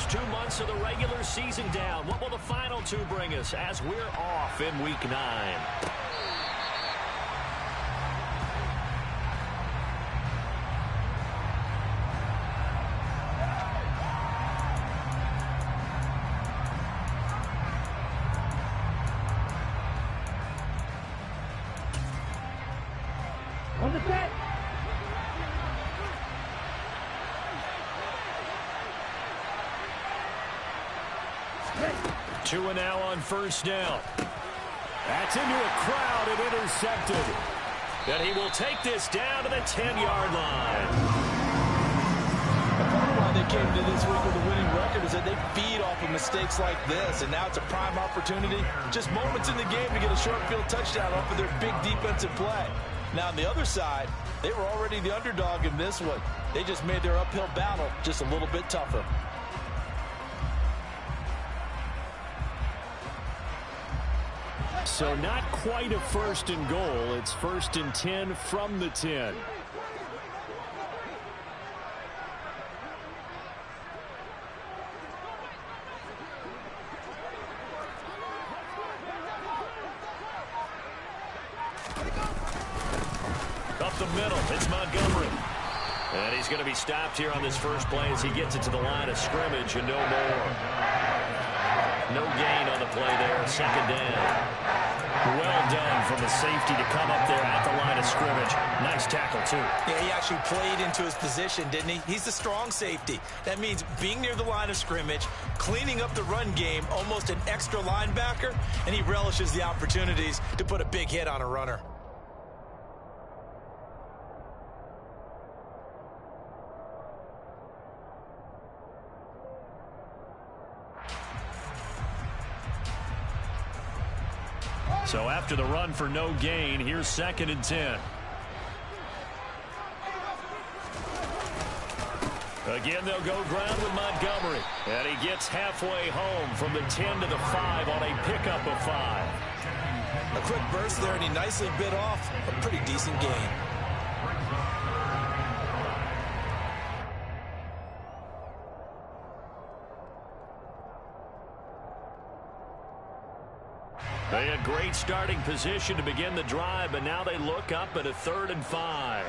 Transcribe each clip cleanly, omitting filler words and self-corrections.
first 2 months of the regular season down. What will the final two bring us as we're off in Week 9? On the set. 2 and now on first down. That's into a crowd and intercepted. And he will take this down to the 10-yard line. Part of why they came to this week with a winning record is that they feed off of mistakes like this, and now it's a prime opportunity. Just moments in the game to get a short field touchdown off of their big defensive play. Now, on the other side, they were already the underdog in this one. They just made their uphill battle just a little bit tougher. So not quite a first and goal. It's 1st and 10 from the 10. Up the middle, it's Montgomery. And he's going to be stopped here on this first play as he gets it to the line of scrimmage and no more. No gain on the play there, second down. Well done from the safety to come up there at the line of scrimmage. Nice tackle, too. Yeah, he actually played into his position, didn't he? He's the strong safety. That means being near the line of scrimmage, cleaning up the run game, almost an extra linebacker, and he relishes the opportunities to put a big hit on a runner. So after the run for no gain, here's 2nd and 10. Again, they'll go ground with Montgomery. And he gets halfway home from the 10 to the 5 on a pickup of 5. A quick burst there, and he nicely bit off a pretty decent gain. They had great starting position to begin the drive, but now they look up at a 3rd and 5.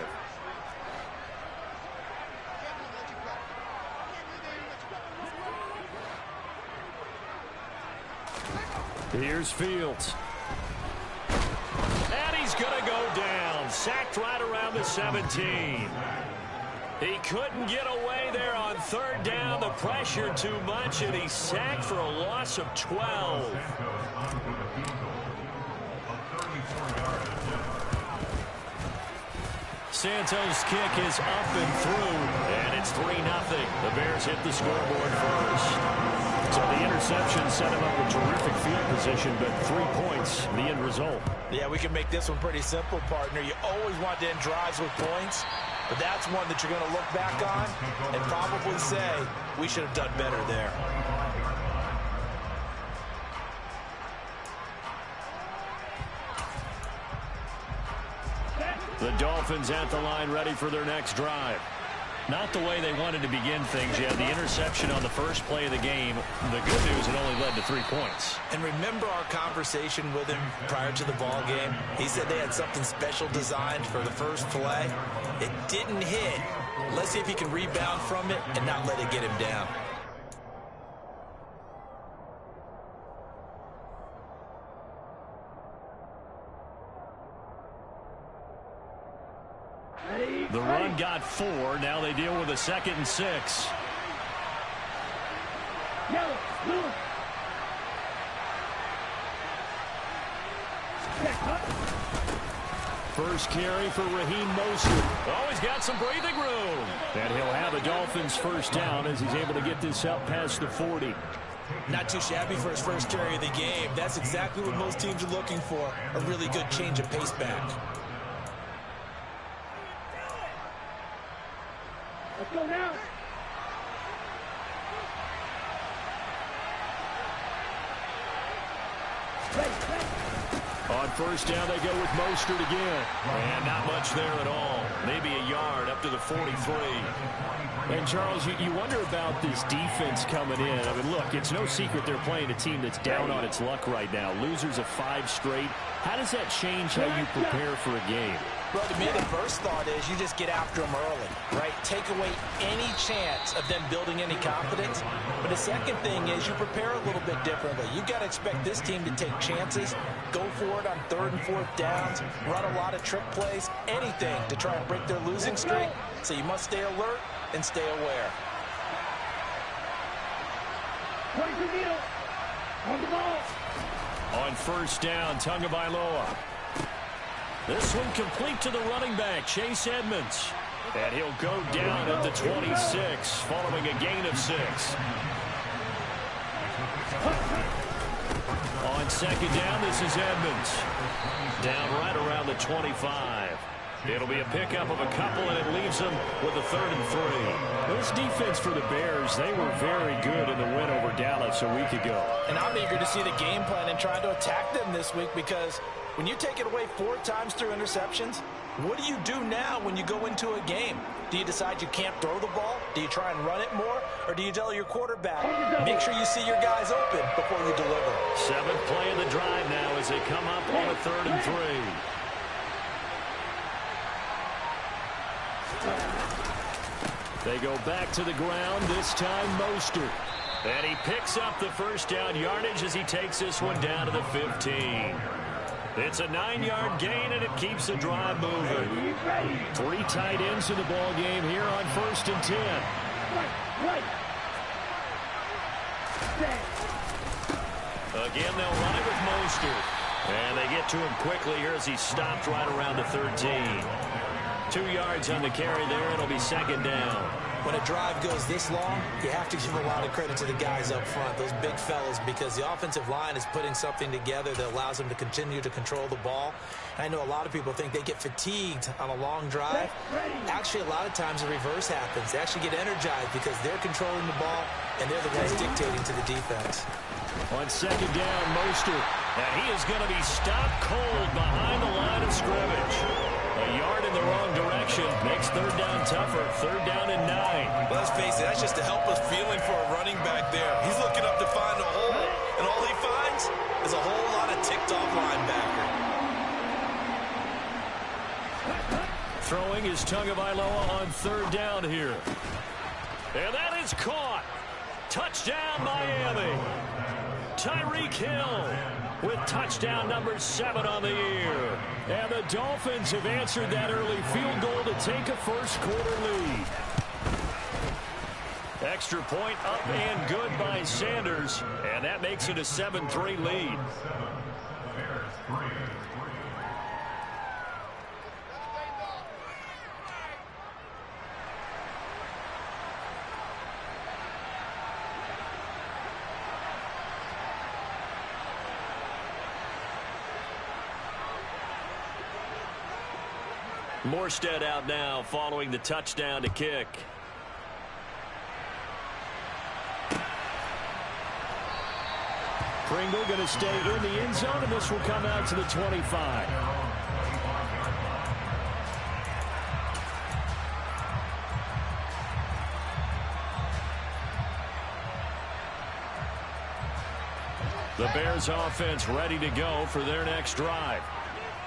Here's Fields. And he's going to go down. Sacked right around the 17. He couldn't get away there on 3rd down. The pressure too much, and he's sacked for a loss of 12. Santos' kick is up and through, and it's 3-0. The Bears hit the scoreboard first. So the interception set him up with terrific field position, but 3 points, the end result. Yeah, we can make this one pretty simple, partner. You always want to end drives with points, but that's one that you're going to look back on and probably say, we should have done better there. The Dolphins at the line ready for their next drive. Not the way they wanted to begin things yet. The interception on the first play of the game. The good news, it only led to 3 points. And remember our conversation with him prior to the ball game? He said they had something special designed for the first play. It didn't hit. Let's see if he can rebound from it and not let it get him down. The run got 4. Now they deal with a 2nd and 6. First carry for Raheem Mostert. Oh, he's got some breathing room. And he'll have a Dolphins first down as he's able to get this up past the 40. Not too shabby for his first carry of the game. That's exactly what most teams are looking for. A really good change of pace back. Let's go now. On first down, they go with Mostert again. And not much there at all. Maybe a yard up to the 43. And, Charles, you wonder about this defense coming in. I mean, look, it's no secret they're playing a team that's down on its luck right now. Losers of 5 straight. How does that change how you prepare for a game? Well, to me, the first thought is you just get after them early, right? Take away any chance of them building any confidence. But the second thing is you prepare a little bit differently. You've got to expect this team to take chances, go for it on 3rd and 4th downs, run a lot of trick plays, anything to try and break their losing streak. So you must stay alert and stay aware. On first down, Tagovailoa. This one complete to the running back, Chase Edmonds. And he'll go down at the 26, following a gain of 6. On second down, this is Edmonds. Down right around the 25. It'll be a pickup of a couple, and it leaves them with a 3rd and 3. This defense for the Bears, they were very good in the win over Dallas a week ago. And I'm eager to see the game plan and try to attack them this week, because when you take it away 4 times through interceptions, what do you do now when you go into a game? Do you decide you can't throw the ball? Do you try and run it more? Or do you tell your quarterback, make sure you see your guys open before you deliver? 7th play of the drive now as they come up on a 3rd and 3. They go back to the ground, this time Mostert. And he picks up the first down yardage as he takes this one down to the 15. It's a 9-yard gain, and it keeps the drive moving. 3 tight ends in the ball game here on 1st and 10. Again, they'll run it with Mostert. And they get to him quickly here as he stopped right around the 13. 2 yards on the carry there. It'll be 2nd down. When a drive goes this long, you have to give a lot of credit to the guys up front, those big fellas, because the offensive line is putting something together that allows them to continue to control the ball. I know a lot of people think they get fatigued on a long drive. Actually, a lot of times the reverse happens. They actually get energized because they're controlling the ball, and they're the ones dictating to the defense. On 2nd down, Mostert. And he is going to be stopped cold behind the line of scrimmage. A yard in the wrong direction makes 3rd down tougher. 3rd down and 9. Let's face it, that's just a helpless feeling for a running back there. He's looking up to find a hole, and all he finds is a whole lot of ticked-off linebacker. Throwing is Tagovailoa on 3rd down here. And that is caught. Touchdown, Miami. Tyreek Hill with touchdown number 7 on the year. And the Dolphins have answered that early field goal to take a first-quarter lead. Extra point up and good by Sanders. And that makes it a 7-3 lead. Morstead out now following the touchdown to kick. Pringle going to stay in the end zone, and this will come out to the 25. The Bears offense ready to go for their next drive.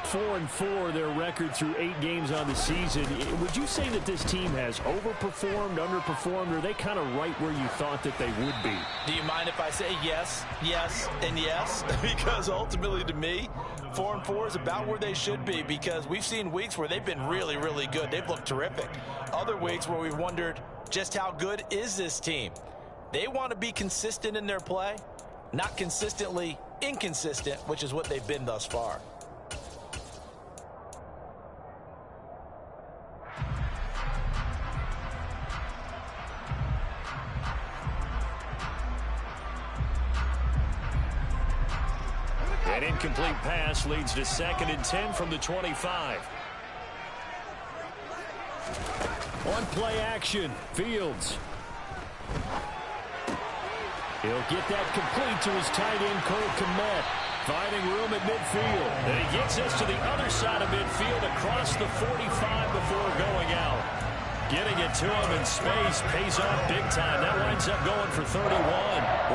4-4, their record through 8 games on the season. Would you say that this team has overperformed, underperformed, or are they kind of right where you thought that they would be? Do you mind if I say yes, yes, and yes? Because ultimately, to me, 4-4 is about where they should be, because we've seen weeks where they've been really, really good. They've looked terrific. Other weeks where we've wondered just how good is this team. They want to be consistent in their play, not consistently inconsistent, which is what they've been thus far. An incomplete pass leads to 2nd and 10 from the 25. On play action, Fields. He'll get that complete to his tight end, Cole Kmet. Finding room at midfield. And he gets us to the other side of midfield across the 45 before going out. Getting it to him in space pays off big time. That winds up going for 31.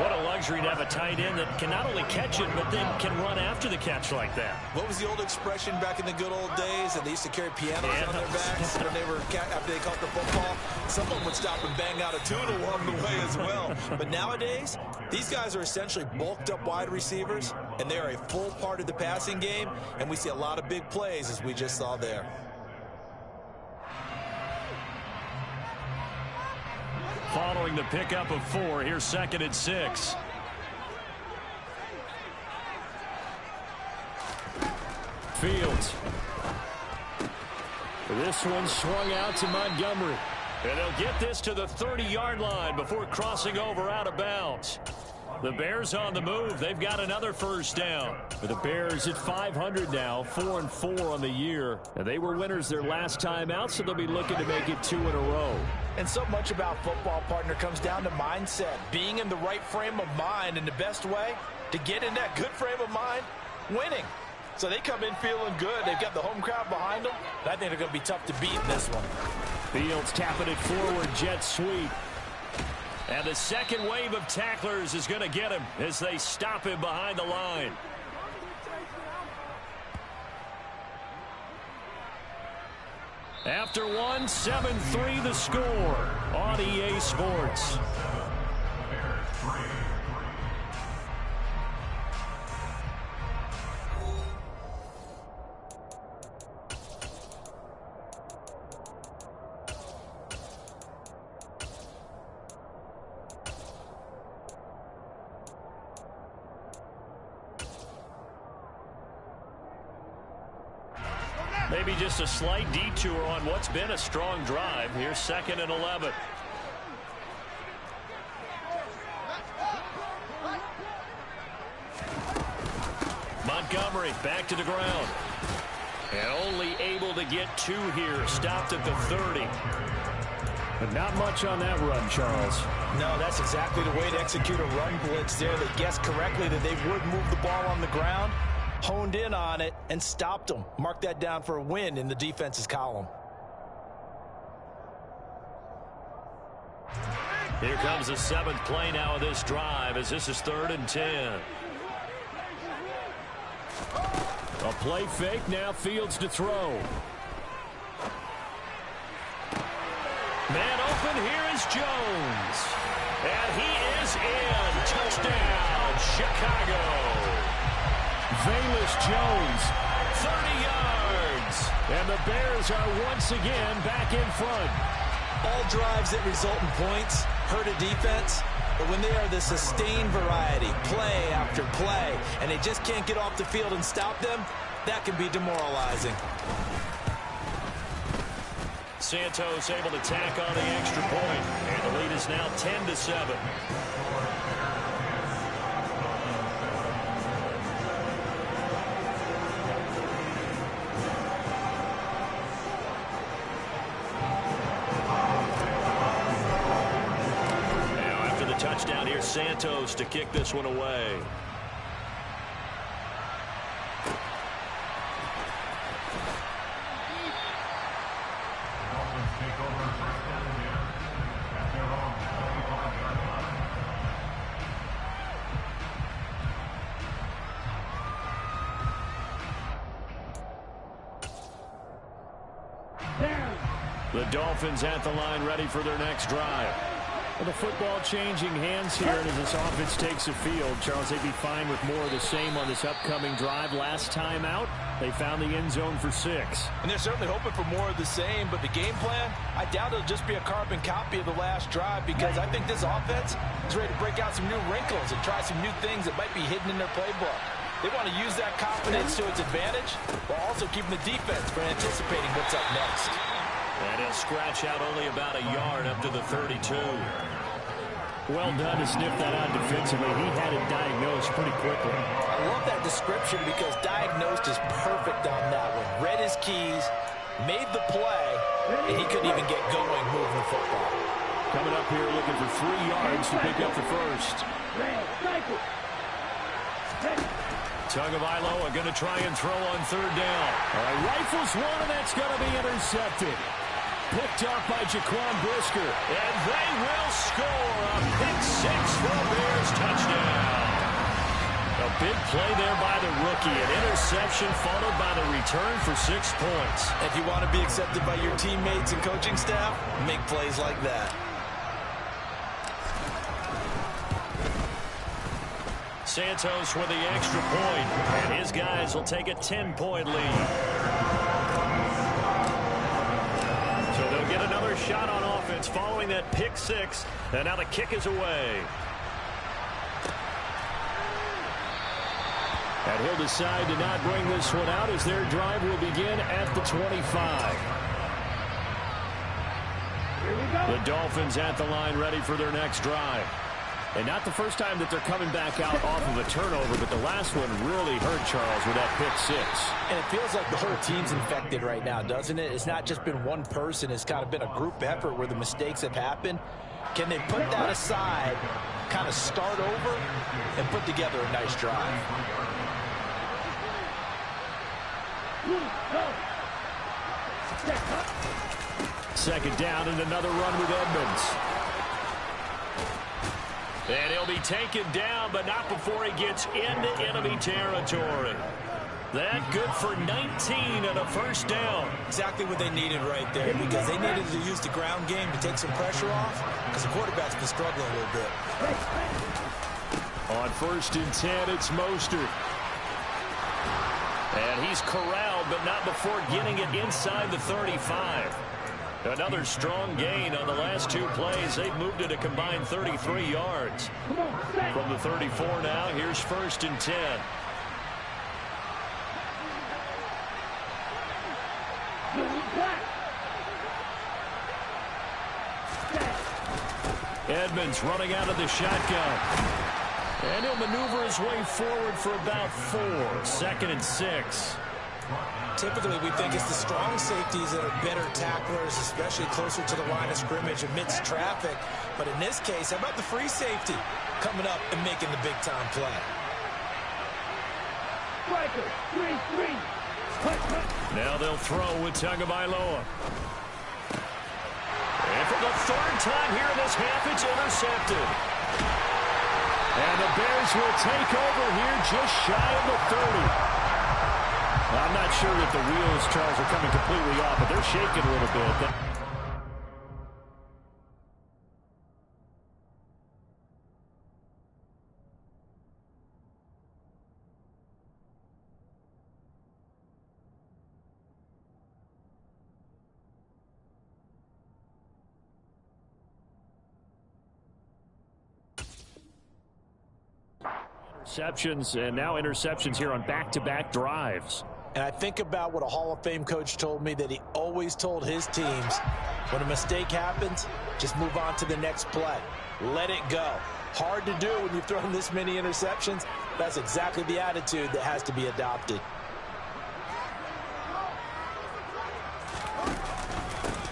What a luxury to have a tight end that can not only catch it, but then can run after the catch like that. What was the old expression back in the good old days? That they used to carry pianos on their backs when they were after they caught the football. Someone would stop and bang out a tune along the way as well. But nowadays, these guys are essentially bulked up wide receivers, and they are a full part of the passing game, and we see a lot of big plays as we just saw there. Following the pickup of 4, here's 2nd and 6. Fields. This one swung out to Montgomery. And they'll get this to the 30-yard line before crossing over out of bounds. The Bears on the move. They've got another first down. For the Bears at 500 now, 4-4 on the year. And they were winners their last time out, so they'll be looking to make it 2 in a row. And so much about football, partner, comes down to mindset. Being in the right frame of mind, and the best way to get in that good frame of mind, winning. So they come in feeling good. They've got the home crowd behind them. I think they're going to be tough to beat in this one. Fields tapping it forward, jet sweep. And the second wave of tacklers is going to get him as they stop him behind the line. After one, 7-3 the score on EA Sports. Maybe just a slight detour on what's been a strong drive. Here's 2nd and 11. Montgomery back to the ground. And only able to get 2 here. Stopped at the 30. But not much on that run, Charles. No, that's exactly the way to execute a run blitz there. They guessed correctly that they would move the ball on the ground. Honed in on it and stopped them. Mark that down for a win in the defense's column. Here comes the 7th play now of this drive as this is 3rd and 10. A play fake, now Fields to throw. Man open, here is Jones. And he is in. Touchdown, Chicago. Velus Jones, 30 yards. and the Bears are once again back in front. All drives that result in points hurt a defense, but when they are the sustained variety, play after play, and they just can't get off the field and stop them, that can be demoralizing. Santos able to tack on the extra point, and the lead is now 10-7. Touchdown here, Santos to kick this one away. The Dolphins at the line ready for their next drive. Well, the football changing hands here, and as this offense takes the field, Charles, they'd be fine with more of the same on this upcoming drive. Last time out, they found the end zone for 6. And they're certainly hoping for more of the same, but the game plan, I doubt it'll just be a carbon copy of the last drive, because I think this offense is ready to break out some new wrinkles and try some new things that might be hidden in their playbook. They want to use that confidence to its advantage, while also keeping the defense from anticipating what's up next. And he'll scratch out only about a yard up to the 32. Well done to sniff that out defensively. He had it diagnosed pretty quickly. I love that description because diagnosed is perfect on that one. Read his keys, made the play, and he couldn't even get going moving the football. Coming up here looking for 3 yards to pick up the first. Tagovailoa going to try and throw on third down. Rifles one, and that's going to be intercepted. Picked up by Jaquan Brisker. And they will score a pick six for a Bears touchdown. A big play there by the rookie. An interception followed by the return for 6 points. If you want to be accepted by your teammates and coaching staff, make plays like that. Santos with the extra point, and his guys will take a 10-point lead. So they'll get another shot on offense following that pick six, and now the kick is away. And he'll decide to not bring this one out as their drive will begin at the 25. The Dolphins at the line ready for their next drive. And not the first time that they're coming back out off of a turnover, but the last one really hurt Charles with that pick six. And it feels like the whole team's infected right now, doesn't it? It's not just been one person. It's kind of been a group effort where the mistakes have happened. Can they put that aside, kind of start over, and put together a nice drive? Second down and another run with Edmonds. And he'll be taken down, but not before he gets into enemy territory. That good for 19 and a first down. Exactly what they needed right there, because they needed to use the ground game to take some pressure off, because the quarterback's been struggling a little bit. On 1st and 10, it's Mostert. And he's corralled, but not before getting it inside the 35. Another strong gain on the last 2 plays. They've moved it a combined 33 yards. From the 34 now, here's 1st and 10. Edmonds running out of the shotgun. And he'll maneuver his way forward for about 4. 2nd and 6. Typically, we think it's the strong safeties that are better tacklers, especially closer to the line of scrimmage amidst traffic. But in this case, how about the free safety coming up and making the big-time play? Now they'll throw with Tagovailoa. And for the 3rd time here in this half, it's intercepted. And the Bears will take over here just shy of the 30. I'm not sure that the wheels, Charles, are coming completely off, but they're shaking a little bit. Interceptions, and now interceptions here on back-to-back drives. And I think about what a Hall of Fame coach told me that he always told his teams, when a mistake happens, just move on to the next play. Let it go. Hard to do when you've thrown this many interceptions. That's exactly the attitude that has to be adopted.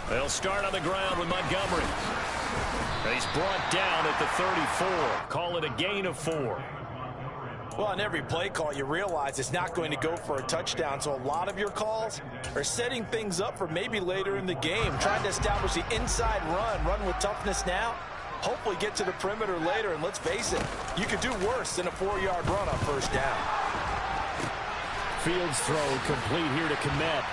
They'll start on the ground with Montgomery. And he's brought down at the 34. Call it a gain of 4. Well, on every play call, you realize it's not going to go for a touchdown, so a lot of your calls are setting things up for maybe later in the game, trying to establish the inside run with toughness now, hopefully get to the perimeter later, and let's face it, you could do worse than a 4-yard run on 1st down. Fields throw complete here to Kmet.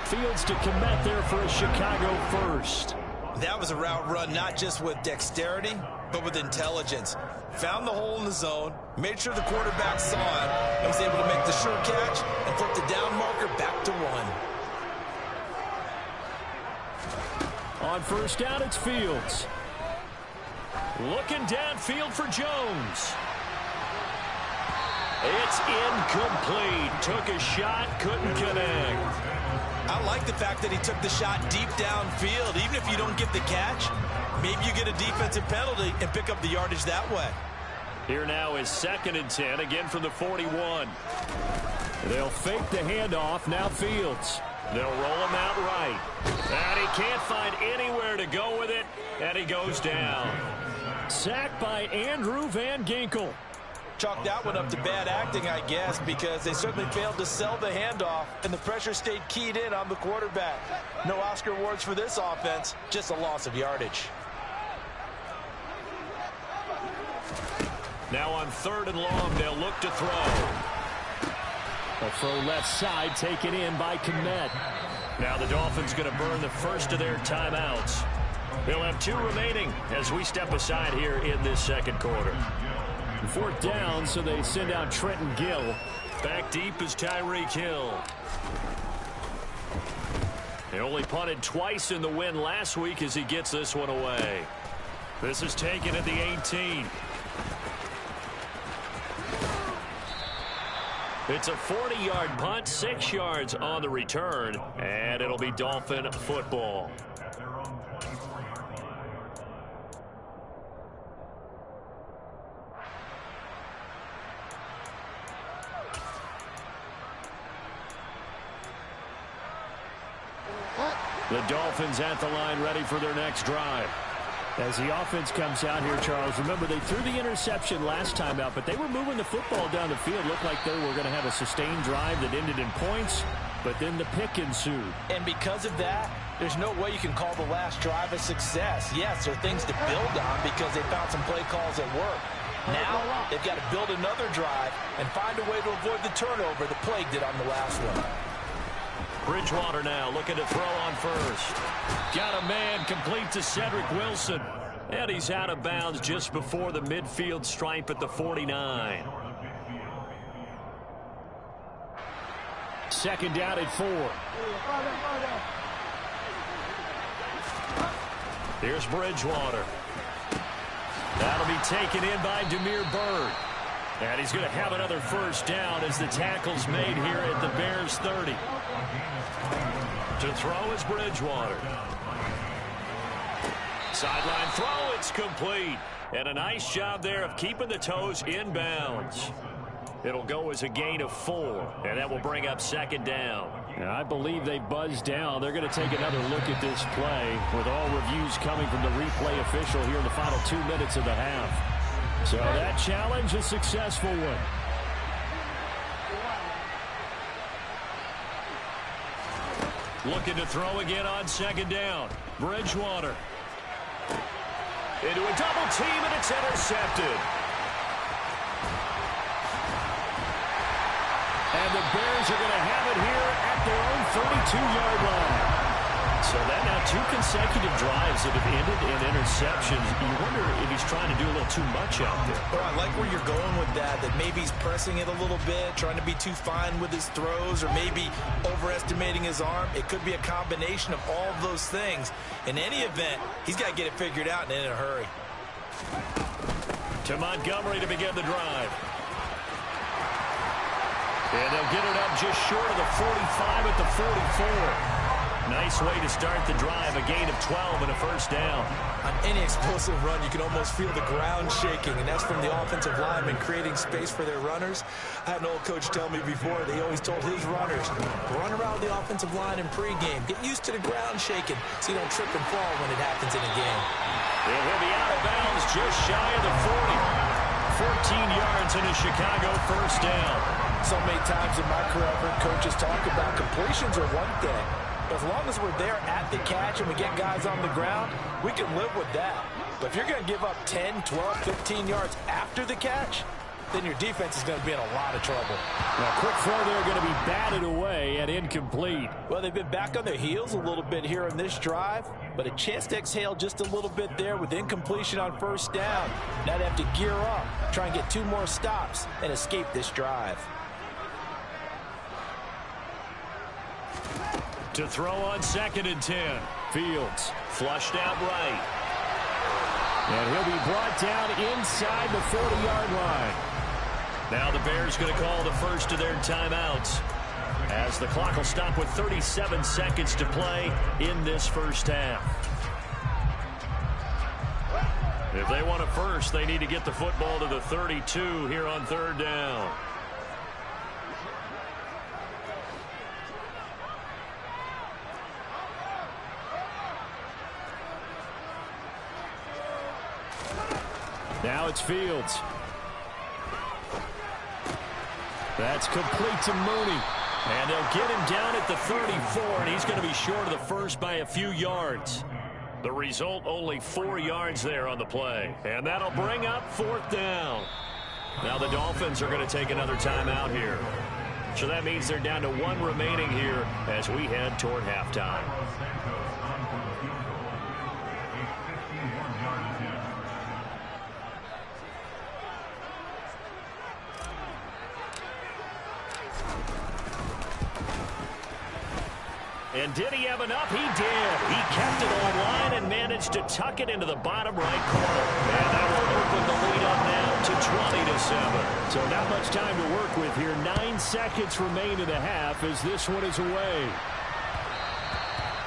Fields to Kmet there for a Chicago first. That was a route run not just with dexterity, but with intelligence. Found the hole in the zone, made sure the quarterback saw it, and was able to make the sure catch and flip the down marker back to 1. On 1st down, it's Fields. Looking downfield for Jones. It's incomplete. Took a shot, couldn't connect. I like the fact that he took the shot deep downfield. Even if you don't get the catch, maybe you get a defensive penalty and pick up the yardage that way. Here now is 2nd and 10, again from the 41. They'll fake the handoff, now Fields. They'll roll him out right. And he can't find anywhere to go with it, and he goes down. Sacked by Andrew Van Ginkel. chalk that one up to bad acting, I guess, because they certainly failed to sell the handoff, and the pressure stayed keyed in on the quarterback. No Oscar awards for this offense, just a loss of yardage. Now on 3rd and long, they'll look to throw. A throw left side taken in by Kmet. Now the Dolphins going to burn the first of their timeouts. They'll have 2 remaining as we step aside here in this second quarter. 4th down, so they send out Trenton Gill. Back deep is Tyreek Hill. They only punted twice in the win last week as he gets this one away. This is taken at the 18. It's a 40-yard punt, 6 yards on the return, and it'll be Dolphin football. The Dolphins at the line ready for their next drive. As the offense comes out here, Charles, remember they threw the interception last time out, but they were moving the football down the field. Looked like they were going to have a sustained drive that ended in points, but then the pick ensued. And because of that, there's no way you can call the last drive a success. Yes, there are things to build on because they found some play calls that work. Now, they've got to build another drive and find a way to avoid the turnover the Plague did on the last one. Bridgewater now looking to throw on first. Got a man complete to Cedric Wilson. And he's out of bounds just before the midfield stripe at the 49. 2nd down at 4. Here's Bridgewater. That'll be taken in by Damiere Byrd. And he's going to have another first down as the tackle's made here at the Bears 30. To throw is Bridgewater. Sideline throw, it's complete. And a nice job there of keeping the toes inbounds. It'll go as a gain of 4, and that will bring up 2nd down. And I believe they buzzed down. They're going to take another look at this play with all reviews coming from the replay official here in the final 2 minutes of the half. So that challenge, a successful one. Looking to throw again on 2nd down. Bridgewater. Into a double team, and it's intercepted. And the Bears are going to have it here at their own 32-yard line. So that now 2 consecutive drives that have ended in interceptions. You wonder if he's trying to do a little too much out there. Well, I like where you're going with that maybe he's pressing it a little bit, trying to be too fine with his throws, or maybe overestimating his arm. It could be a combination of all of those things. In any event, he's got to get it figured out and in a hurry. To Montgomery to begin the drive. And they'll get it up just short of the 45 at the 44. Nice way to start the drive, a gain of 12 and a first down. On any explosive run, you can almost feel the ground shaking, and that's from the offensive linemen creating space for their runners. I had an old coach tell me before, they always told his runners, run around the offensive line in pregame. Get used to the ground shaking so you don't trip and fall when it happens in a game. He'll be out of bounds just shy of the 40. 14 yards in a Chicago first down. So many times in my career, I've heard coaches talk about completions are one thing. As long as we're there at the catch and we get guys on the ground, we can live with that. But if you're going to give up 10, 12, 15 yards after the catch, then your defense is going to be in a lot of trouble. Now, quick throw there going to be batted away and incomplete. Well, they've been back on their heels a little bit here in this drive, but a chance to exhale just a little bit there with incompletion on first down. Now they have to gear up, try and get 2 more stops, and escape this drive. To throw on 2nd and 10. Fields flushed out right. And he'll be brought down inside the 40-yard line. Now the Bears going to call the first of their timeouts as the clock will stop with 37 seconds to play in this first half. If they want a first, they need to get the football to the 32 here on 3rd down. Now it's Fields. That's complete to Mooney. And they'll get him down at the 34, and he's going to be short of the first by a few yards. The result, only 4 yards there on the play. And that'll bring up 4th down. Now the Dolphins are going to take another timeout here. So that means they're down to 1 remaining here as we head toward halftime. And did he have enough? He did. He kept it online and managed to tuck it into the bottom right corner. And that will open the lead up now to 20-7. So not much time to work with here. 9 seconds remain in the half as this one is away.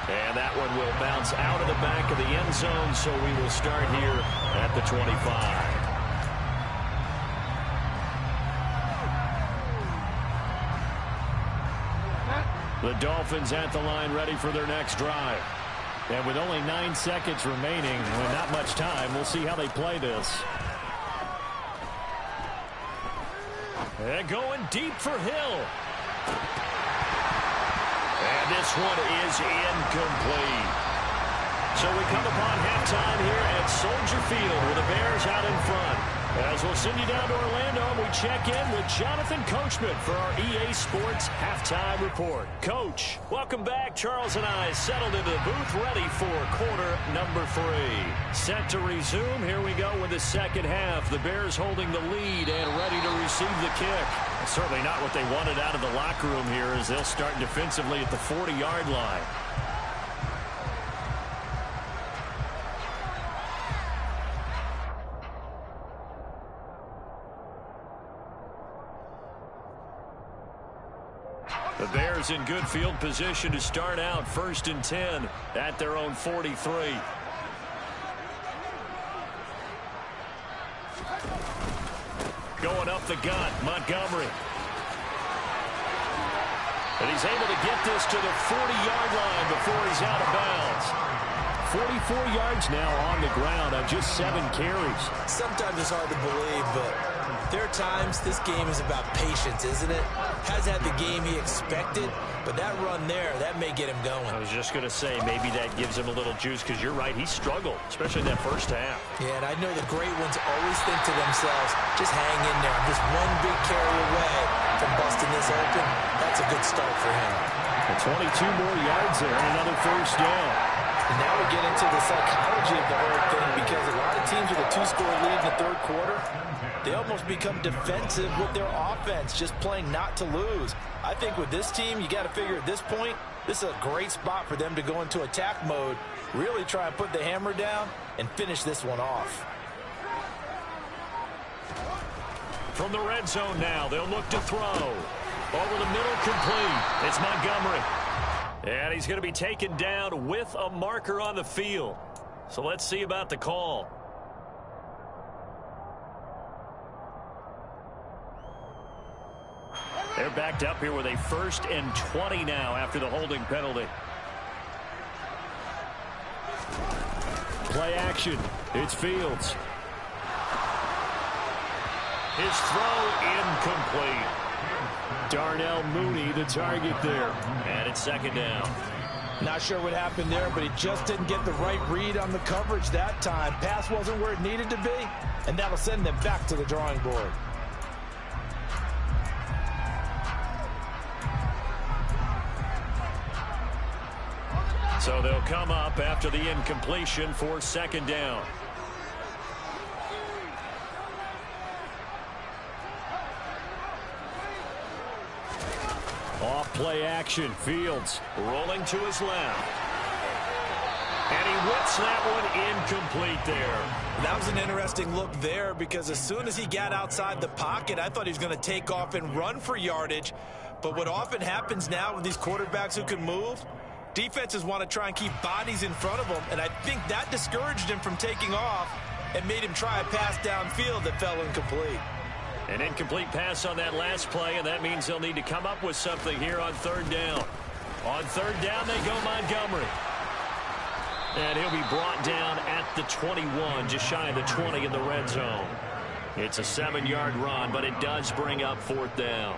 And that one will bounce out of the back of the end zone, so we will start here at the 25. The Dolphins at the line ready for their next drive. And with only 9 seconds remaining and not much time, we'll see how they play this. And going deep for Hill. And this one is incomplete. So we come upon halftime here at Soldier Field with the Bears out in front. As we'll send you down to Orlando, we check in with Jonathan Coachman for our EA Sports Halftime Report. Coach, welcome back. Charles and I settled into the booth ready for quarter number 3. Set to resume. Here we go with the second half. The Bears holding the lead and ready to receive the kick. Certainly not what they wanted out of the locker room here as they'll start defensively at the 40-yard line. The Bears in good field position to start out 1st and 10 at their own 43. Going up the gut, Montgomery. And he's able to get this to the 40-yard line before he's out of bounds. 44 yards now on the ground on just 7 carries. Sometimes it's hard to believe, but there are times this game is about patience, isn't it? Hasn't had the game he expected, but that run there, that may get him going. I was just going to say, maybe that gives him a little juice, because you're right, he struggled, especially in that first half. Yeah, and I know the great ones always think to themselves, just hang in there. I'm just one big carry away from busting this open. That's a good start for him. And 22 more yards there and another first down. And now we get into the psychology of the whole thing, because a lot of teams with a 2-score lead in the 3rd quarter, they almost become defensive with their offense, just playing not to lose. I think with this team, you got to figure at this point, this is a great spot for them to go into attack mode, really try and put the hammer down and finish this one off. From the red zone now, they'll look to throw. Over the middle, complete. It's Montgomery. And he's going to be taken down with a marker on the field. So let's see about the call. They're backed up here with a 1st and 20 now after the holding penalty. Play action. It's Fields. His throw incomplete. Darnell Mooney, the target there. And it's 2nd down. Not sure what happened there, but he just didn't get the right read on the coverage that time. Pass wasn't where it needed to be, and that'll send them back to the drawing board. So they'll come up after the incompletion for 2nd down. Off play action. Fields rolling to his left. And he whips that one incomplete there. That was an interesting look there, because as soon as he got outside the pocket, I thought he was going to take off and run for yardage. But what often happens now with these quarterbacks who can move, defenses want to try and keep bodies in front of them, and I think that discouraged him from taking off and made him try a pass downfield that fell incomplete. An incomplete pass on that last play, and that means they'll need to come up with something here on 3rd down. On 3rd down, they go Montgomery. And he'll be brought down at the 21, just shy of the 20 in the red zone. It's a 7-yard run, but it does bring up 4th down.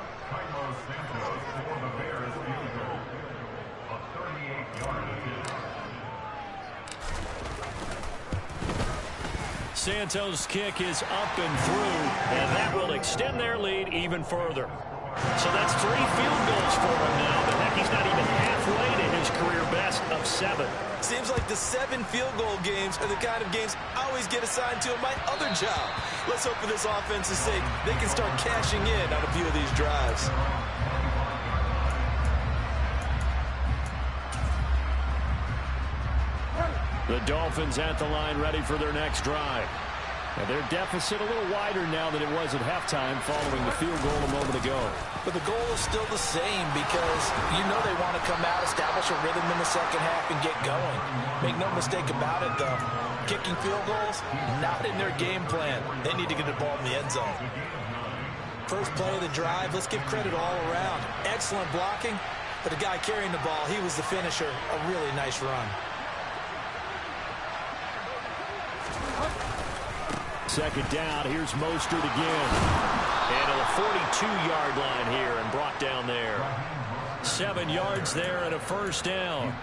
Santos' kick is up and through, and that will extend their lead even further. So that's 3 field goals for him now, but heck, he's not even halfway to his career best of 7. Seems like the 7 field goal games are the kind of games I always get assigned to in my other job. Let's hope for this offense's sake they can start cashing in on a few of these drives. The Dolphins at the line ready for their next drive. And their deficit a little wider now than it was at halftime following the field goal a moment ago. But the goal is still the same because you know they want to come out, establish a rhythm in the second half, and get going. Make no mistake about it, though. Kicking field goals, not in their game plan. They need to get the ball in the end zone. First play of the drive, let's give credit all around. Excellent blocking, but the guy carrying the ball, he was the finisher. A really nice run. Second down, here's Mostert again. And to the 42-yard line here and brought down there. 7 yards there and a first down.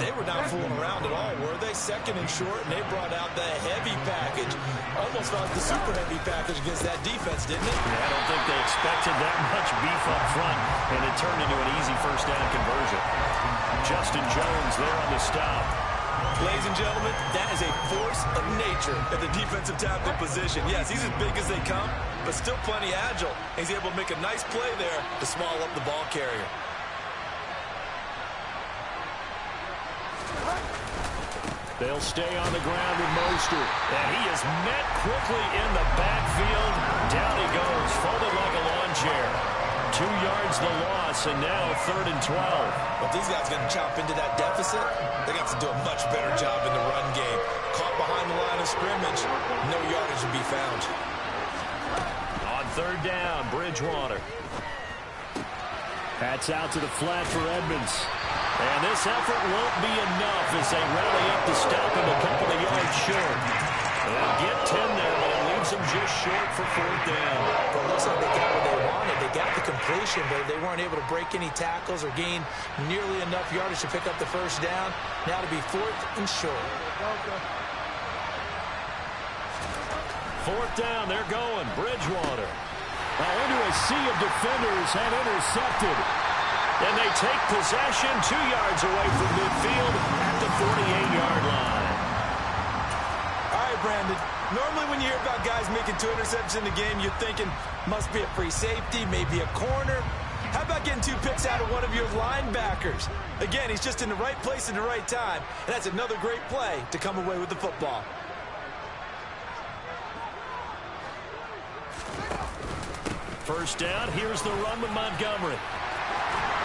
They were not fooling around at all, were they? Second and short, and they brought out the heavy package. Almost like the super heavy package against that defense, didn't it? Yeah, I don't think they expected that much beef up front, and it turned into an easy first down conversion. Justin Jones there on the stop. Ladies and gentlemen, that is a force of nature at the defensive tackle position. Yes, he's as big as they come, but still plenty agile. He's able to make a nice play there to swallow up the ball carrier. They'll stay on the ground with Mostert. And he is met quickly in the backfield. Down he goes, folded like a lawn chair. 2 yards the loss, and now 3rd and 12. But these guys going to chop into that deficit. They got to do a much better job in the run game. Caught behind the line of scrimmage, no yardage to be found. On 3rd down, Bridgewater. That's out to the flat for Edmonds. And this effort won't be enough as they rally up to stop him a couple of yards short. They'll get 10 there, but it leaves them just short for 4th down. But it looks like they got what they wanted. They got the completion, but they weren't able to break any tackles or gain nearly enough yardage to pick up the first down. Now to be 4th and short. 4th down, they're going. Bridgewater. Now into a sea of defenders and intercepted. And they take possession 2 yards away from midfield at the 48-yard line. All right, Brandon. Normally when you hear about guys making 2 interceptions in the game, you're thinking must be a free safety, maybe a corner. How about getting 2 picks out of one of your linebackers? Again, he's just in the right place at the right time. And that's another great play to come away with the football. First down, here's the run with Montgomery.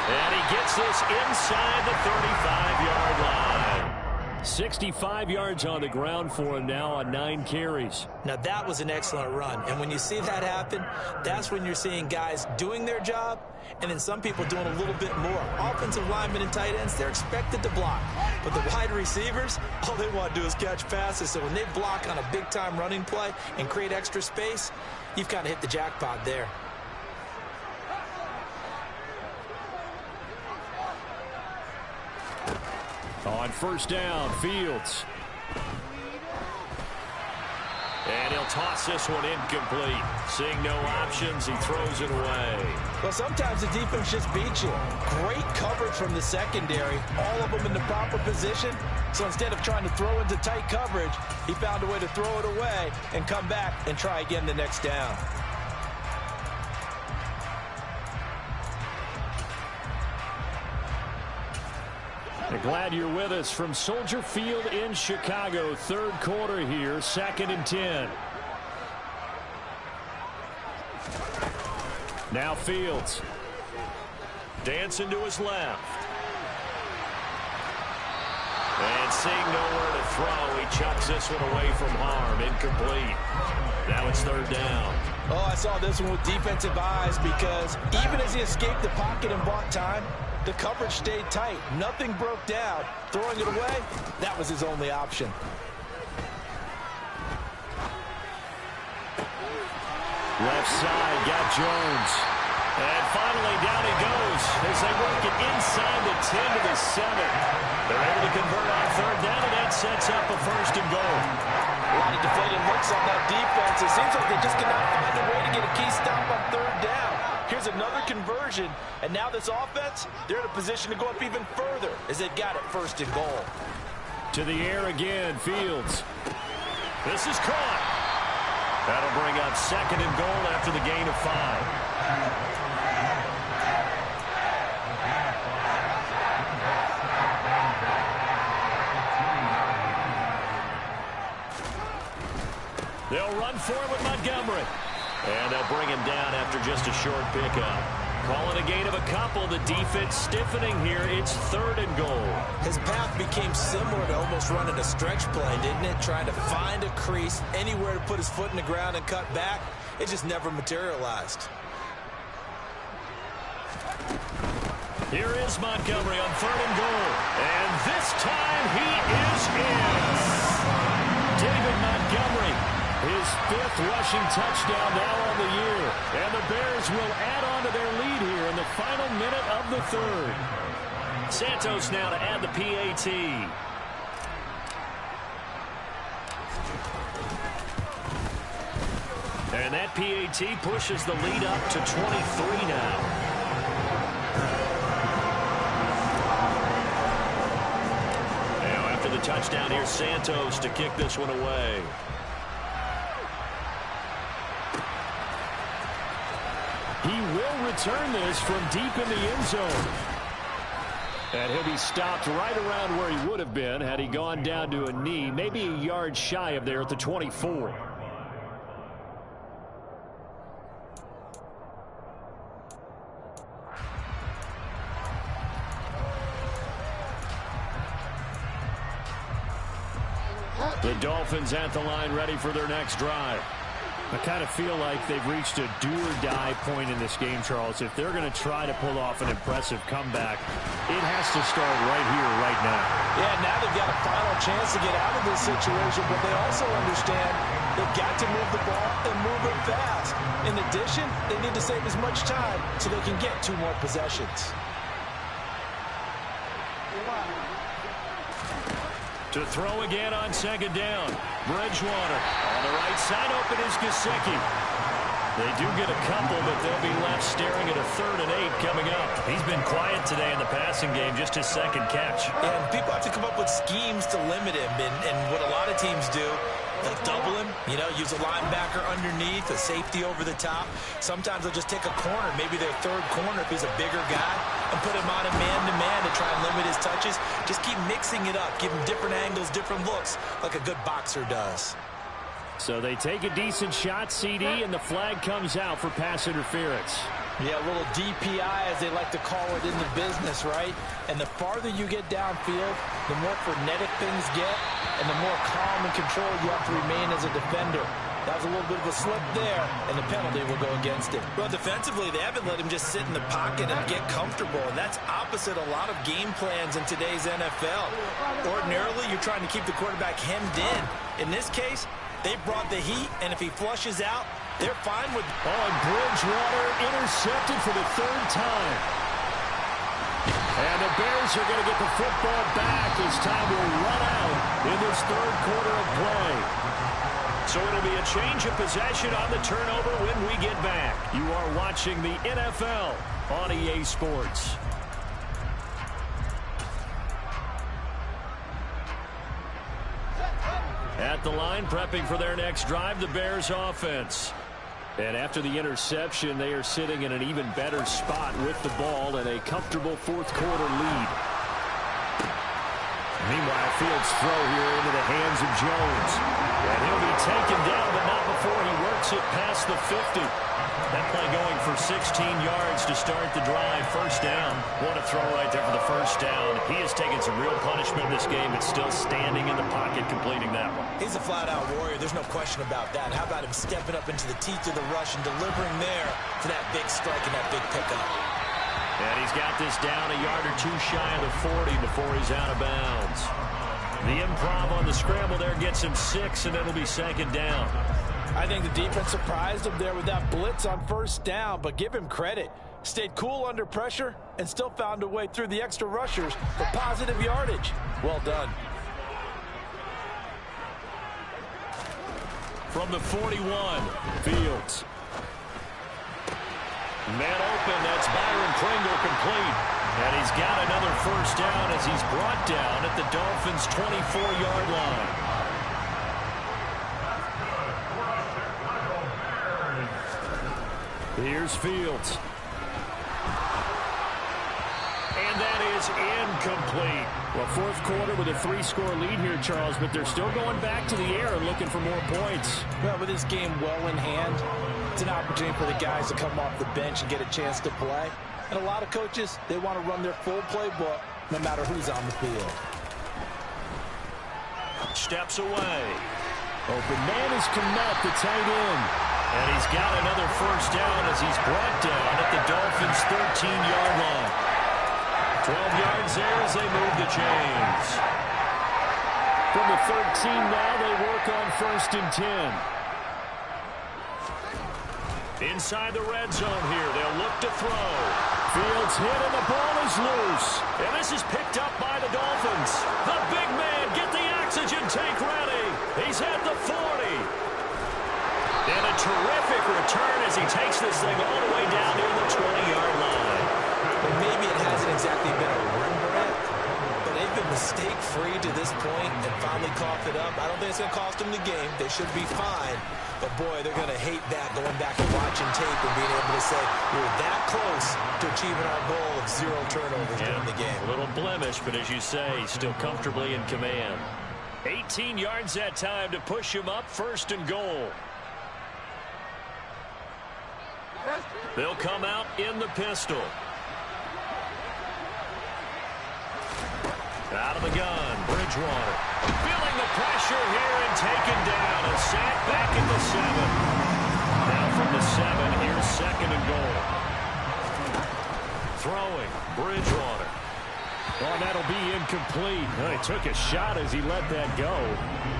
And he gets this inside the 35-yard line. 65 yards on the ground for him now on 9 carries. Now that was an excellent run. And when you see that happen, that's when you're seeing guys doing their job and then some people doing a little bit more. Offensive linemen and tight ends, they're expected to block. But the wide receivers, all they want to do is catch passes. So when they block on a big-time running play and create extra space, you've kind of hit the jackpot there. On first down, Fields. And he'll toss this one incomplete. Seeing no options, he throws it away. Well, sometimes the defense just beats you. Great coverage from the secondary. All of them in the proper position. So instead of trying to throw into tight coverage, he found a way to throw it away and come back and try again the next down. Glad you're with us from Soldier Field in Chicago. 3rd quarter here, 2nd and 10. Now Fields. Dancing to his left. And seeing nowhere to throw, he chucks this one away from harm. Incomplete. Now it's 3rd down. Oh, I saw this one with defensive eyes because even as he escaped the pocket and bought time, the coverage stayed tight. Nothing broke down. Throwing it away, that was his only option. Left side, got Jones. And finally, down he goes as they work it inside the 10 to the 7. They're able to convert on third down, and that sets up a first and goal. A lot of deflated looks on that defense. It seems like they just cannot find a way to get a key stop on third down. Here's another conversion, and now this offense, they're in a position to go up even further as they've got it first and goal. To the air again, Fields. This is caught. That'll bring up second and goal after the gain of 5. They'll run for it with Montgomery. And they'll bring him down after just a short pickup. Calling a gain of a couple. The defense stiffening here. It's third and goal. His path became similar to almost running a stretch play, didn't it? Trying to find a crease, anywhere to put his foot in the ground and cut back. It just never materialized. Here is Montgomery on third and goal. And this time he is in. David Montgomery, his 5th rushing touchdown now on the year. And the Bears will add on to their lead here in the final minute of the third. Santos now to add the PAT. And that PAT pushes the lead up to 23 now. The touchdown here, Santos to kick this one away. He will return this from deep in the end zone. And he'll be stopped right around where he would have been had he gone down to a knee, maybe a yard shy of there at the 24. The Dolphins at the line ready for their next drive. I kind of feel like they've reached a do-or-die point in this game, Charles. If they're going to try to pull off an impressive comeback, it has to start right here, right now. Yeah, now they've got a final chance to get out of this situation, but they also understand they've got to move the ball and move it fast. In addition, they need to save as much time so they can get 2 more possessions. To throw again on second down. Bridgewater on the right side. Open is Gesicki. They do get a couple, but they'll be left staring at a 3rd and 8 coming up. He's been quiet today in the passing game, just his 2nd catch. And people have to come up with schemes to limit him, and what a lot of teams do, they'll double him, use a linebacker underneath, a safety over the top. Sometimes they'll just take a corner, maybe their 3rd corner if he's a bigger guy, and put him on a man-to-man to try and limit his touches. Just keep mixing it up, give him different angles, different looks, like a good boxer does. So they take a decent shot, CD, and the flag comes out for pass interference. Yeah, a little DPI, as they like to call it in the business, right? And the farther you get downfield, the more frenetic things get, and the more calm and control you have to remain as a defender. That was a little bit of a slip there, and the penalty will go against it. Well, defensively, they haven't let him just sit in the pocket and get comfortable, and that's opposite a lot of game plans in today's NFL. Ordinarily, you're trying to keep the quarterback hemmed in. In this case, they brought the heat, and if he flushes out, they're fine with... Oh, and Bridgewater intercepted for the 3rd time. And the Bears are going to get the football back as time will run out in this 3rd quarter of play. So it'll be a change of possession on the turnover when we get back. You are watching the NFL on EA Sports. At the line, prepping for their next drive, the Bears offense. And after the interception, they are sitting in an even better spot with the ball and a comfortable 4th quarter lead. Meanwhile, Fields' throw here into the hands of Jones. And he'll be taken down, but not before he works it past the 50. That play going for 16 yards to start the drive. First down. What a throw right there for the first down. He has taken some real punishment in this game, but still standing in the pocket completing that one. He's a flat-out warrior. There's no question about that. How about him stepping up into the teeth of the rush and delivering there for that big strike and that big pickup. And he's got this down a yard or 2 shy of the 40 before he's out of bounds. The improv on the scramble there gets him 6, and it'll be second down. I think the defense surprised him there with that blitz on first down, but give him credit. Stayed cool under pressure and still found a way through the extra rushers for positive yardage. Well done. From the 41, Fields. Man open, that's Byron Pringle complete. And he's got another first down as he's brought down at the Dolphins' 24-yard line. Here's Fields. And that is incomplete. Well, fourth quarter with a 3-score lead here, Charles, but they're still going back to the air and looking for more points. Well, with this game well in hand, it's an opportunity for the guys to come off the bench and get a chance to play. And a lot of coaches, they want to run their full playbook no matter who's on the field. Steps away. Open man is Kmet, the tight end. And he's got another first down as he's brought down at the Dolphins' 13-yard line. 12 yards there as they move the chains. From the 13 now, they work on 1st and 10. Inside the red zone here, they'll look to throw. Fields hit and the ball is loose. And this is picked up by the Dolphins. The big man, get the oxygen tank ready. He's at the 40. And a terrific return as he takes this thing all the way down near the 20-yard line. But maybe it hasn't exactly been a Rembrandt, but they've been mistake-free to this point and finally coughed it up. I don't think it's going to cost them the game. They should be fine. But, boy, they're going to hate that, going back and watching tape and being able to say, we're that close to achieving our goal of 0 turnovers during the game. A little blemish, but as you say, still comfortably in command. 18 yards that time to push him up, 1st and goal. They'll come out in the pistol. Out of the gun, Bridgewater. Feeling the pressure here and taken down. A sack back at the 7. Now from the 7, here's 2nd and goal. Throwing, Bridgewater. Oh, that'll be incomplete. Well, he took a shot as he let that go.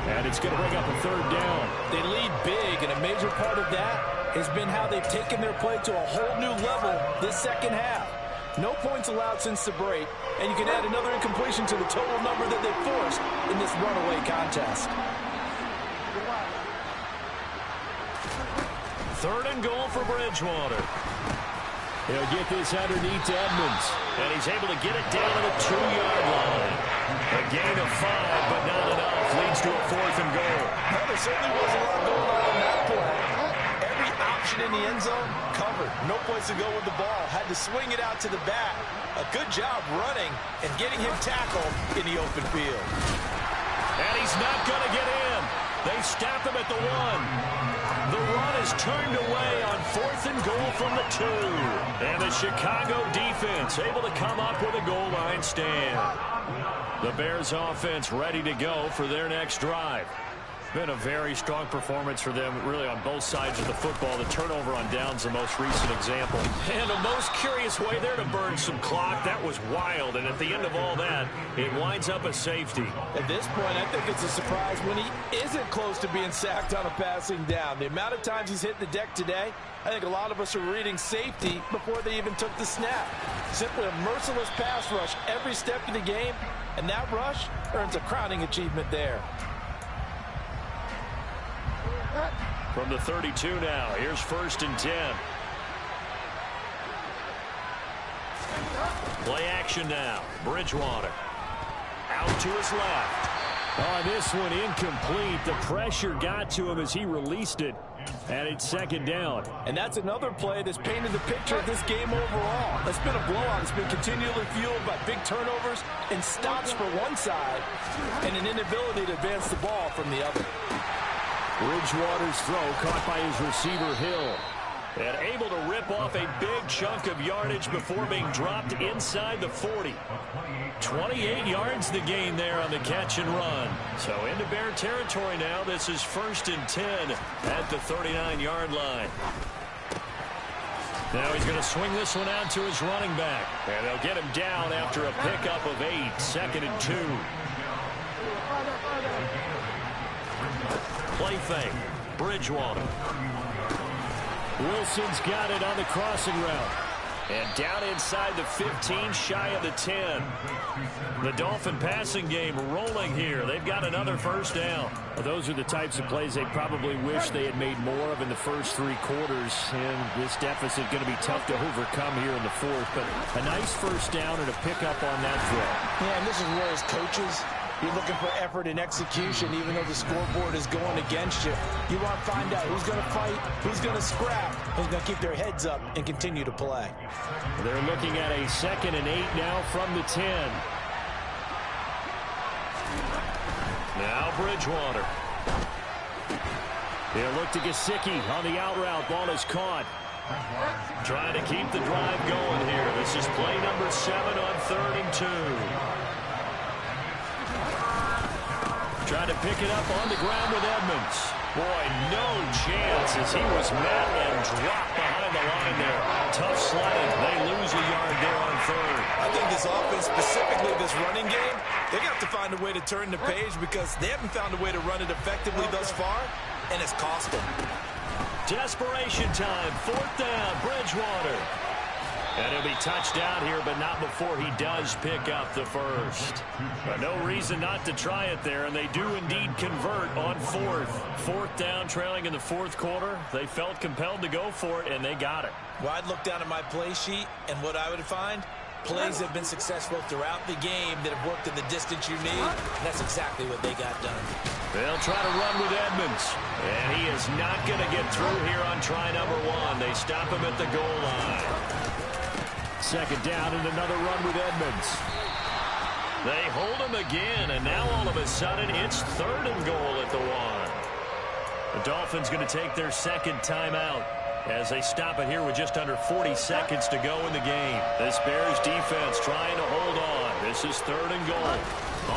And it's going to bring up a 3rd down. They lead big, and a major part of that has been how they've taken their play to a whole new level this second half. No points allowed since the break, and you can add another incompletion to the total number that they forced in this runaway contest. 3rd and goal for Bridgewater. He'll get this underneath to Edmonds. And he's able to get it down to the 2-yard line. A gain of 5, but not enough. Leads to a 4th and goal. Well, there certainly was a lot going on in that play. Every option in the end zone covered. No place to go with the ball. Had to swing it out to the back. A good job running and getting him tackled in the open field. And he's not going to get in. They stop him at the 1. The run is turned away on 4th and goal from the 2. And the Chicago defense able to come up with a goal line stand. The Bears offense ready to go for their next drive. Been a very strong performance for them, really, on both sides of the football. The turnover on downs, the most recent example. And the most curious way there to burn some clock. That was wild, and at the end of all that, it winds up a safety. At this point, I think it's a surprise when he isn't close to being sacked on a passing down. The amount of times he's hit the deck today, I think a lot of us are reading safety before they even took the snap. Simply a merciless pass rush every step of the game, and that rush earns a crowning achievement there. From the 32 now, here's 1st and 10. Play action now. Bridgewater. Out to his left. Oh, this one incomplete. The pressure got to him as he released it. And it's 2nd down. And that's another play that's painted the picture of this game overall. It's been a blowout. It's been continually fueled by big turnovers and stops for one side and an inability to advance the ball from the other. Bridgewater's throw caught by his receiver, Hill. And able to rip off a big chunk of yardage before being dropped inside the 40. 28 yards the gain there on the catch and run. So into Bear territory now. This is 1st and 10 at the 39-yard line. Now he's going to swing this one out to his running back. And they'll get him down after a pickup of 8. 2nd and 2. Play fake. Bridgewater. Wilson's got it on the crossing route. And down inside the 15, shy of the 10. The Dolphin passing game rolling here. They've got another first down. Well, those are the types of plays they probably wish they had made more of in the first 3 quarters. And this deficit going to be tough to overcome here in the fourth. But a nice first down and a pickup on that throw. Yeah, and this is where as coaches, you're looking for effort and execution, even though the scoreboard is going against you. You want to find out who's going to fight, who's going to scrap, who's going to keep their heads up and continue to play. They're looking at a 2nd and 8 now from the 10. Now Bridgewater. They'll look to Gesicki on the out route. Ball is caught. Trying to keep the drive going here. This is play number 7 on 3rd and 2. Trying to pick it up on the ground with Edmonds. Boy, no chance as he was met and dropped behind the line there. Tough sledding. They lose a yard there on 3rd. I think this offense, specifically this running game, they got to find a way to turn the page because they haven't found a way to run it effectively thus far, and it's cost them. Desperation time. 4th down. Bridgewater. And he'll be touched down here, but not before he does pick up the first. But no reason not to try it there, and they do indeed convert on 4th. 4th down, trailing in the 4th quarter. They felt compelled to go for it, and they got it. Well, I'd look down at my play sheet, and what I would find, plays have been successful throughout the game that have worked in the distance you need. And that's exactly what they got done. They'll try to run with Edmonds. And he is not going to get through here on try number 1. They stop him at the goal line. 2nd down and another run with Edmonds. They hold him again, and now all of a sudden it's 3rd and goal at the 1. The Dolphins going to take their 2nd timeout as they stop it here with just under 40 seconds to go in the game. This Bears defense trying to hold on. This is 3rd and goal.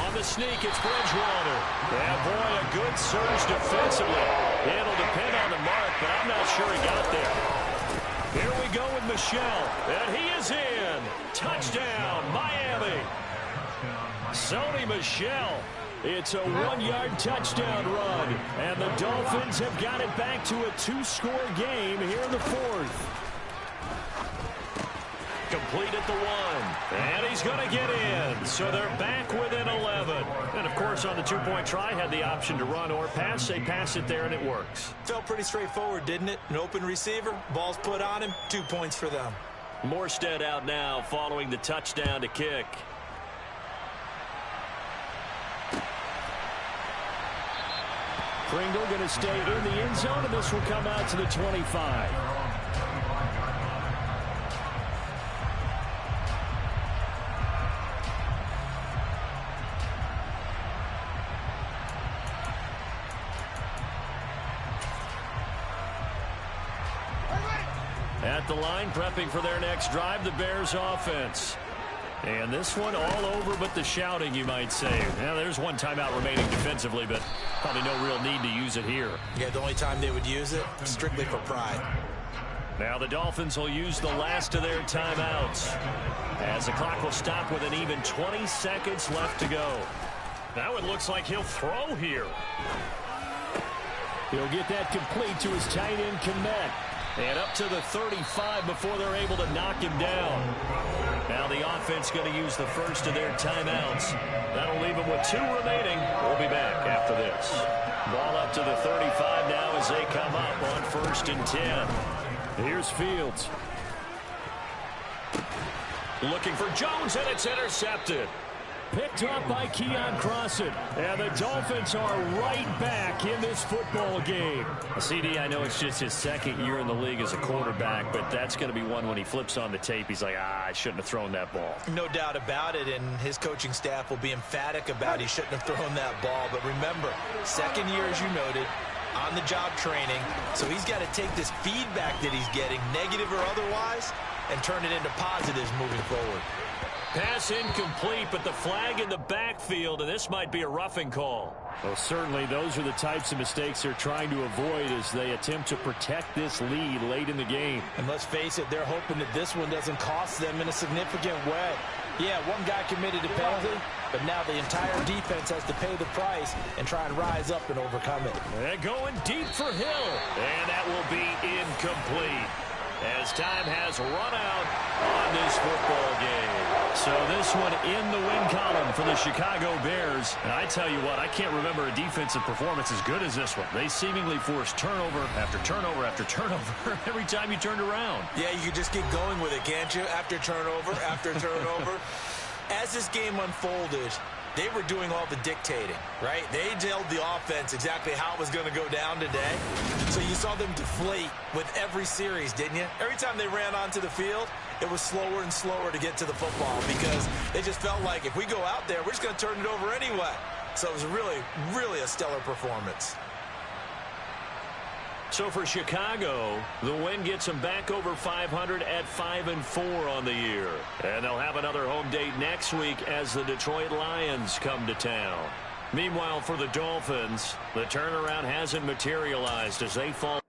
On the sneak, it's Bridgewater. Yeah, boy, a good surge defensively. It'll depend on the mark, but I'm not sure he got there. Here we go with Michel, and he is in. Touchdown, Miami. Sony Michel. It's a 1-yard touchdown run, and the Dolphins have got it back to a 2-score game here in the 4th. Complete at the 1, and he's going to get in. So they're back within 11. And, of course, on the 2-point try, had the option to run or pass. They pass it there, and it works. Felt pretty straightforward, didn't it? An open receiver, ball's put on him, 2 points for them. Morstead out now following the touchdown to kick. Pringle going to stay in the end zone, and this will come out to the 25. At the line, prepping for their next drive, the Bears offense. And this one all over but the shouting, you might say. Now, there's one timeout remaining defensively, but probably no real need to use it here. Yeah, the only time they would use it, strictly for pride. Now the Dolphins will use the last of their timeouts, as the clock will stop with an even 20 seconds left to go. Now it looks like he'll throw here. He'll get that complete to his tight end, Kmet. And up to the 35 before they're able to knock him down. Now the offense going to use the first of their timeouts. That'll leave them with 2 remaining. We'll be back after this. Ball up to the 35 now as they come up on 1st and 10. Here's Fields. Looking for Jones, and it's intercepted. Picked up by Keon Crossan. And the Dolphins are right back in this football game. CD, I know it's just his 2nd year in the league as a quarterback, but that's going to be one when he flips on the tape. He's like, I shouldn't have thrown that ball. No doubt about it, and his coaching staff will be emphatic about he shouldn't have thrown that ball. But remember, 2nd year, as you noted, on-the-job training. So he's got to take this feedback that he's getting, negative or otherwise, and turn it into positives moving forward. Pass incomplete, but the flag in the backfield, and this might be a roughing call. Well, certainly those are the types of mistakes they're trying to avoid as they attempt to protect this lead late in the game. And let's face it, they're hoping that this one doesn't cost them in a significant way. Yeah, one guy committed a penalty, but now the entire defense has to pay the price and try and rise up and overcome it. And going deep for Hill. And that will be incomplete, as time has run out on this football game. So this one in the win column for the Chicago Bears. And I tell you what, I can't remember a defensive performance as good as this one. They seemingly forced turnover after turnover after turnover every time you turned around. Yeah, you could just keep going with it, can't you? After turnover, after turnover. As this game unfolded, they were doing all the dictating, right? They told the offense exactly how it was going to go down today. So you saw them deflate with every series, didn't you? Every time they ran onto the field, it was slower and slower to get to the football because they just felt like if we go out there, we're just going to turn it over anyway. So it was really, really a stellar performance. So for Chicago, the win gets them back over 500 at 5-4 on the year. And they'll have another home date next week as the Detroit Lions come to town. Meanwhile, for the Dolphins, the turnaround hasn't materialized as they fall